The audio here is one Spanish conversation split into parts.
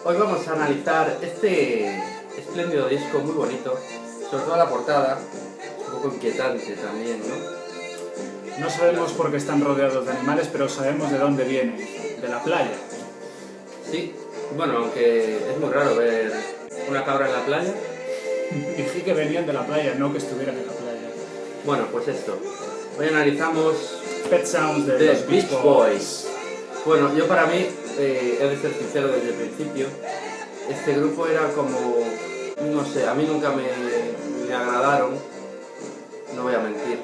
Hoy vamos a analizar este espléndido disco muy bonito, sobre todo la portada, un poco inquietante también, ¿no? No sabemos por qué están rodeados de animales, pero sabemos de dónde vienen, de la playa. Sí, bueno, aunque es muy raro ver una cabra en la playa. Dije que venían de la playa, no que estuvieran en la playa. Bueno, pues esto. Hoy analizamos Pet Sounds de The los Beach Boys. Bueno, yo para mí, he de ser sincero desde el principio, este grupo era como, no sé, a mí nunca me agradaron, no voy a mentir.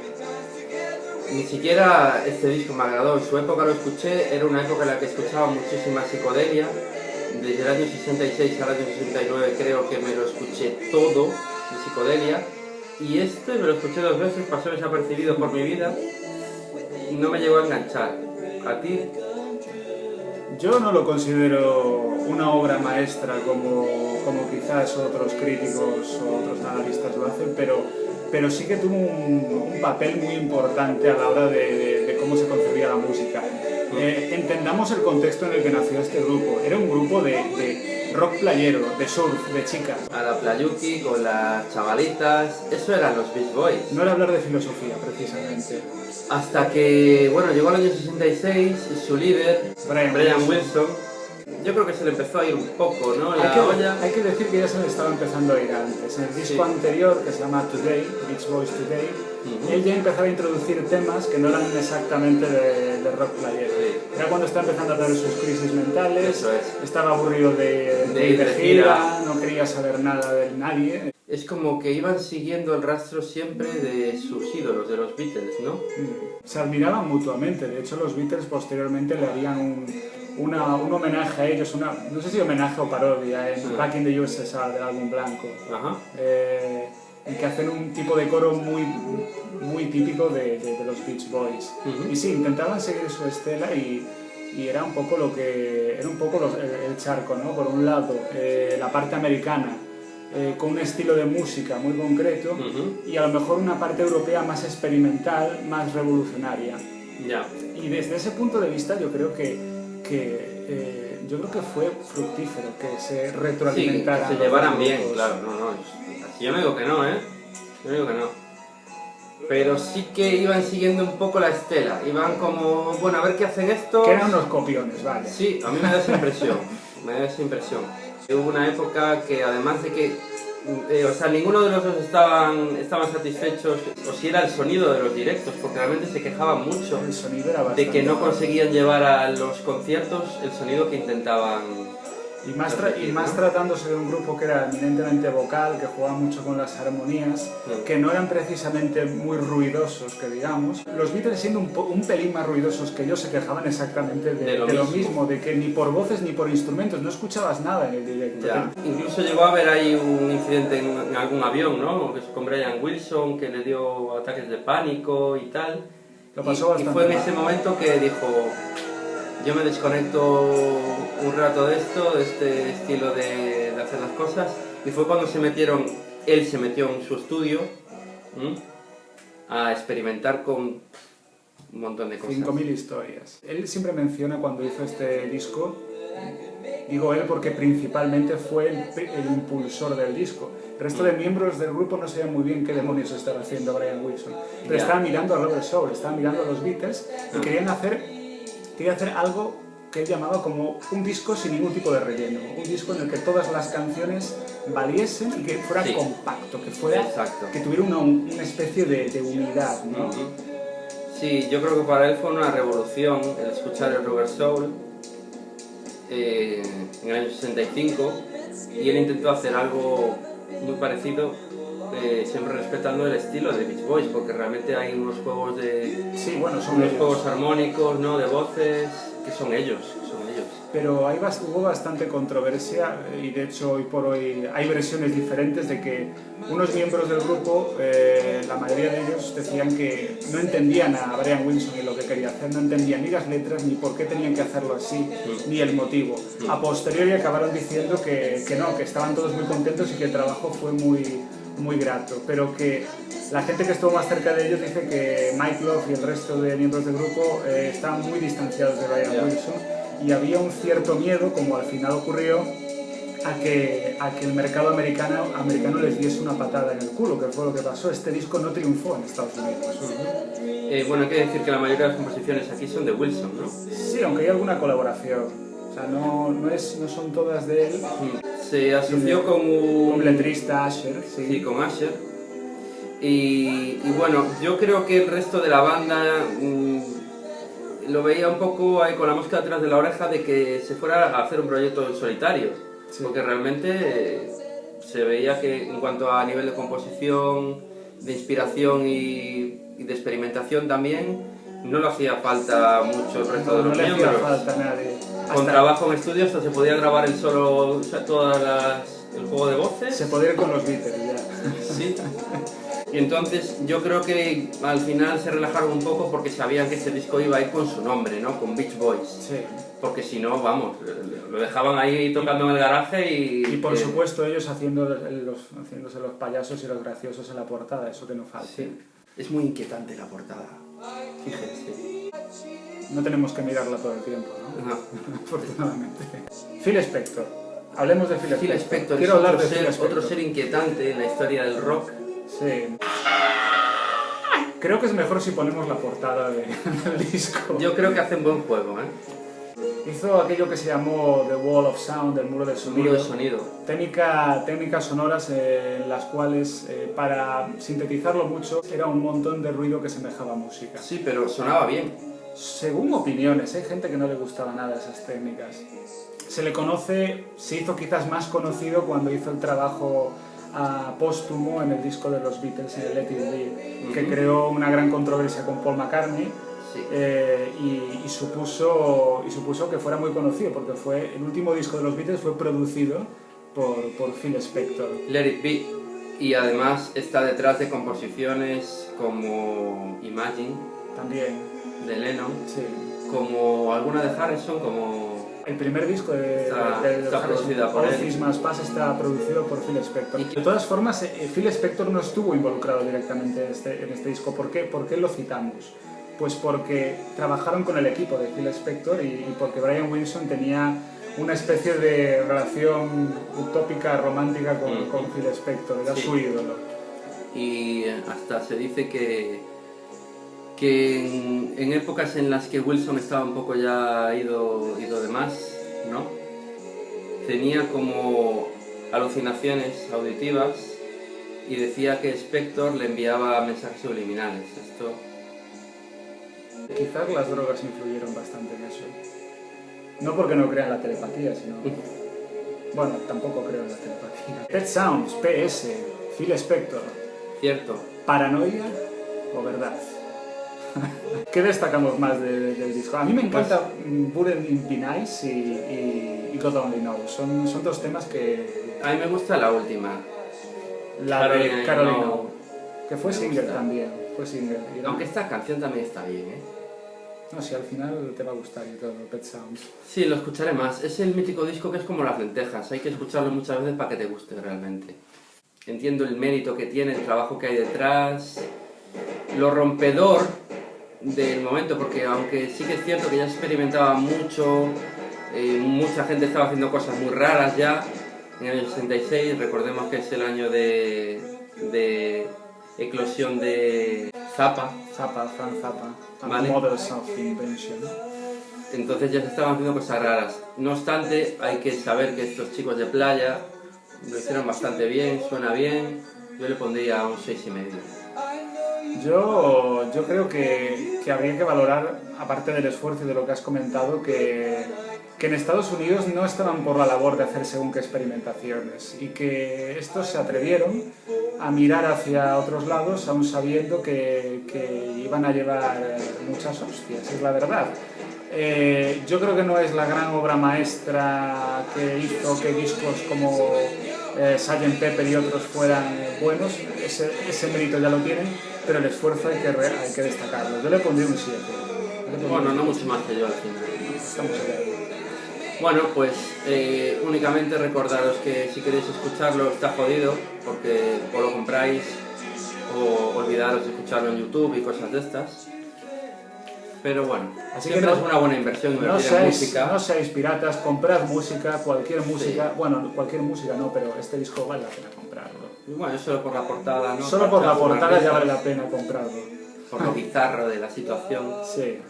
Ni siquiera este disco me agradó, en su época lo escuché, era una época en la que escuchaba muchísima psicodelia, desde el año 66 al año 69 creo que me lo escuché todo de psicodelia, y este me lo escuché 2 veces, pasó desapercibido por mi vida y no me llegó a enganchar. ¿A ti? Yo no lo considero una obra maestra como quizás otros críticos o otros analistas lo hacen, pero sí que tuvo un papel muy importante a la hora de cómo se concebía la música. Entendamos el contexto en el que nació este grupo. Era un grupo de rock playero, de surf, de chicas. A la playuki, con las chavalitas, eso eran los Beach Boys. No era hablar de filosofía, precisamente. Hasta que, bueno, llegó el año 66 y su líder, Brian Wilson, yo creo que se le empezó a ir un poco, ¿no? Hay que decir que ya se le estaba empezando a ir antes. En el disco anterior, que se llama Today, Beach Boys Today, él ya empezaba a introducir temas que no eran exactamente de rock playero. Era cuando estaba empezando a tener sus crisis mentales, estaba aburrido de ir de gira, no quería saber nada de nadie. Es como que iban siguiendo el rastro siempre de sus ídolos, de los Beatles, ¿no? Se admiraban mutuamente. De hecho, los Beatles posteriormente le harían un homenaje a ellos, no sé si homenaje o parodia, en Back in the USSR del álbum blanco, en que hacen un tipo de coro muy típico de los Beach Boys. Y sí, intentaban seguir su estela y era un poco el charco, ¿no? Por un lado, la parte americana, con un estilo de música muy concreto, y a lo mejor una parte europea más experimental, más revolucionaria. Y desde ese punto de vista yo creo que fue fructífero que se retroalimentaran. Sí, que se llevaran bien, claro, yo no digo que no, yo no digo que no. Pero sí que iban siguiendo un poco la estela, iban como, bueno, a ver qué hacen estos. Que eran unos copiones, vale. Sí, a mí me da esa impresión, Hubo una época que además de que, ninguno de los dos estaban satisfechos, o si era el sonido de los directos, porque realmente se quejaban mucho de que no conseguían llevar a los conciertos el sonido que intentaban. Y más tratándose de un grupo que era eminentemente vocal, que jugaba mucho con las armonías, que no eran precisamente muy ruidosos, que digamos. Los Beatles, siendo un pelín más ruidosos que ellos, se quejaban exactamente de lo mismo, de que ni por voces ni por instrumentos no escuchabas nada en el directo. Incluso llegó a haber ahí un incidente en algún avión, ¿no? Con Brian Wilson, que le dio ataques de pánico y tal. Lo pasó bastante. Y fue en ese momento que dijo: yo me desconecto un rato de esto, de este estilo de hacer las cosas, y fue cuando él se metió en su estudio a experimentar con un montón de cosas. 5.000 historias. Él siempre menciona cuando hizo este disco, digo él porque principalmente fue el impulsor del disco. El resto de miembros del grupo no sabían muy bien qué demonios estaba haciendo Brian Wilson, pero estaban mirando a Rubber Soul, estaban mirando a los Beatles y quería hacer algo que él llamaba como un disco sin ningún tipo de relleno, un disco en el que todas las canciones valiesen y que fuera compacto, que tuviera una especie de unidad, ¿no? Sí, yo creo que para él fue una revolución el escuchar el Rubber Soul en el año 65, y él intentó hacer algo muy parecido, siempre respetando el estilo de Beach Boys, porque realmente hay unos juegos juegos armónicos, ¿no? De voces, que son ellos. Pero hubo bastante controversia, y de hecho hoy por hoy hay versiones diferentes de que unos miembros del grupo, la mayoría de ellos, decían que no entendían a Brian Wilson y lo que quería hacer, no entendían ni las letras, ni por qué tenían que hacerlo así, ni el motivo. A posteriori acabaron diciendo que estaban todos muy contentos y que el trabajo fue muy grato, pero que la gente que estuvo más cerca de ellos dice que Mike Love y el resto de miembros del grupo estaban muy distanciados de Brian Wilson, y había un cierto miedo, como al final ocurrió, a que el mercado americano les diese una patada en el culo, que fue lo que pasó. Este disco no triunfó en Estados Unidos. Bueno, hay que decir que la mayoría de las composiciones aquí son de Wilson, ¿no? Sí, aunque hay alguna colaboración. O sea, no son todas de él. Se asoció con un letrista, Asher. Sí, con Asher. Y bueno, yo creo que el resto de la banda lo veía un poco ahí con la mosca detrás de la oreja de que se fuera a hacer un proyecto en solitario. Sí. Porque realmente se veía que en cuanto a nivel de composición, de inspiración y de experimentación también, no le hacía falta mucho el resto de los miembros. No le hacía falta a nadie. Con trabajo en estudio hasta se podía grabar el solo, o sea, el juego de voces. Se podía ir con los Beatles ya. Sí. Y entonces yo creo que al final se relajaron un poco porque sabían que ese disco iba a ir con su nombre, ¿no? Con Beach Boys. Sí. Porque si no, vamos, lo dejaban ahí tocando en el garaje y... Y por supuesto ellos haciéndose los payasos y los graciosos en la portada, eso que no falta. Sí. Es muy inquietante la portada, fíjense. No tenemos que mirarla todo el tiempo, ¿no? Ajá. Afortunadamente. Phil Spector. Hablemos de Phil Spector. Quiero hablar de Phil Spector. Otro ser inquietante en la historia del rock. Sí. Creo que es mejor si ponemos la portada del disco. Yo creo que hace un buen juego, ¿eh? Hizo aquello que se llamó The Wall of Sound, el muro del sonido. Muro de sonido. Técnicas sonoras en las cuales, para sintetizarlo mucho, era un montón de ruido que semejaba música. Sí, pero sonaba bien. Según opiniones, hay gente que no le gustaba nada esas técnicas. Se hizo quizás más conocido cuando hizo el trabajo póstumo en el disco de los Beatles, en el Let It Be, que creó una gran controversia con Paul McCartney. Sí. Y supuso que fuera muy conocido, porque el último disco de los Beatles fue producido por Phil Spector. Let It Be, y además está detrás de composiciones como Imagine, también, de Lennon, sí. Como alguna de Harrison, como... El primer disco de producida por All Más Paz está producido por Phil Spector. De todas formas, Phil Spector no estuvo involucrado directamente en este disco. ¿Por qué lo citamos? Pues porque trabajaron con el equipo de Phil Spector y porque Brian Wilson tenía una especie de relación utópica, romántica con Phil Spector, era su ídolo. Y hasta se dice que en épocas en las que Wilson estaba un poco ya ido de más, ¿no? Tenía como alucinaciones auditivas y decía que Spector le enviaba mensajes subliminales. Esto... Quizás las drogas influyeron bastante en eso. No porque no crean la telepatía, sino... Bueno, tampoco creo en la telepatía. Pet Sounds, PS, Phil Spector. Cierto. ¿Paranoia o verdad? ¿Qué destacamos más del disco? A mí me encanta Wouldn't It Be Nice y God Only Knows. Son dos temas que... A mí me gusta la última. La de Caroline No. Que fue single también. Fue single. Aunque esta canción también está bien, ¿eh? No, si al final te va a gustar y todo, Pet Sounds. Sí, lo escucharé más. Es el mítico disco que es como las lentejas. Hay que escucharlo muchas veces para que te guste realmente. Entiendo el mérito que tiene, el trabajo que hay detrás, lo rompedor del momento, porque aunque sí que es cierto que ya se experimentaba mucho, mucha gente estaba haciendo cosas muy raras ya, en el año 66, recordemos que es el año de eclosión de Zappa, Frank Zappa, ¿vale? Models of Invention. Entonces ya se estaban haciendo cosas raras. No obstante, hay que saber que estos chicos de Playa lo hicieron bastante bien, suena bien. Yo le pondría un 6,5. Yo creo que habría que valorar, aparte del esfuerzo y de lo que has comentado, que en Estados Unidos no estaban por la labor de hacer según qué experimentaciones y que estos se atrevieron a mirar hacia otros lados aún sabiendo que iban a llevar muchas hostias, es la verdad. Yo creo que no es la gran obra maestra que hizo que discos como Sgt. Pepper y otros fueran buenos, ese mérito ya lo tienen, pero el esfuerzo hay que destacarlo. Yo le pondría un 7. Bueno, no mucho más que yo al final. Estamos allá. Bueno, pues únicamente recordaros que si queréis escucharlo está jodido, porque o lo compráis o olvidaros de escucharlo en YouTube y cosas de estas. Pero bueno, así siempre que es una buena inversión invertir en música. No seáis piratas, comprad música, cualquier música. Sí. Bueno, cualquier música no, pero este disco vale la pena comprarlo. Y bueno, solo por la portada, ¿no? Solo por la portada ya vale la pena comprarlo. Por lo bizarro de la situación. Sí.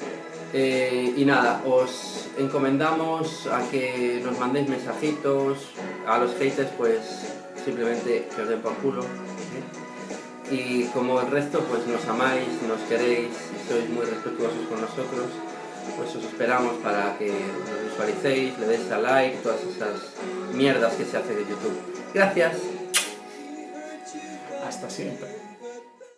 Y nada, os encomendamos a que nos mandéis mensajitos, a los haters pues simplemente que os den por culo, y como el resto pues nos amáis, nos queréis y sois muy respetuosos con nosotros, pues os esperamos para que nos visualicéis, le deis a like, todas esas mierdas que se hacen en YouTube. Gracias. Hasta siempre.